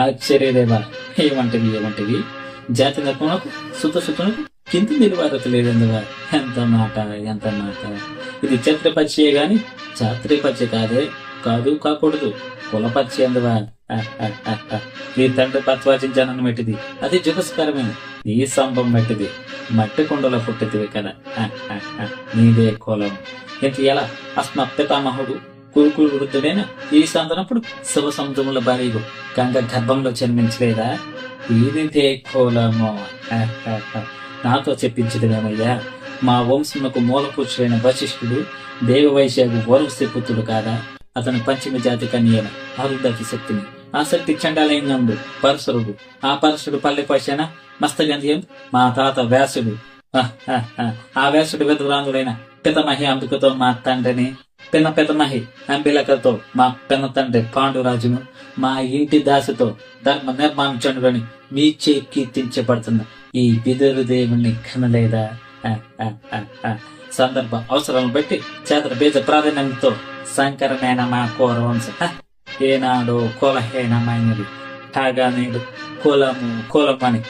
ఆశ్చర్యదేవా, ఏమంటివి జాతి ధర్మమునకు సుతసుతునకు కింది నిర్వారత లేదందువా. ఎంత మాట. ఇది ఛత్రపరిచయే గాని చాత్రిపరిచయ కాదు కాకూడదు, కులపరిచయ అందువా. నీ తండ్రి పత్వాచించానని మెట్టిది, అది జుగస్కరమైన నీ సంభం మెట్టిది, మట్టి కుండలో పుట్టిదివి కదా. నీదే కులం. ఇంక ఎలా అస్మ పితామహుడు కురుకులు వృద్ధుడైన ఈ సందనప్పుడు శివ సముద్రముల భార్యకు గంగ గర్భంలో జన్మించలేదా? ఇదిదే కులము. నాతో చెప్పించడమేమయ్యా. మా వంశమునకు మూల పురుషుడైన వశిష్ఠుడు దేవవైశ్యకు వరుస పుత్రుడు కాదా? అతను పంచమ జాతి కన్యన అరుంధతి శక్తిని, ఆ శక్తి చండాలైనందు పరశురుడు, ఆ పరశుడు పల్లె పశాన మస్తగంధ్యం మా తాత వ్యాసుడు. ఆ వ్యాసుడు వెతురాంగుడైన పితమహి అంబికతో మా తండ్రిని, పిన్న పితమహి అంబిలకతో మా పిన్న తండ్రి పాండురాజును, మా ఇంటి దాసితో ధర్మ నిర్మాణించండుని మీచే కీర్తించబడుతున్న ఈ బిదురు దేవుణ్ణి కనలేదా? సందర్భ అవసరాలను బట్టి చేతన బీజ ప్రాధాన్యంతో శంకరనైన మా కోరవంశ ఏనాడు కులహీనమైనది కాగా నేడు కులము అని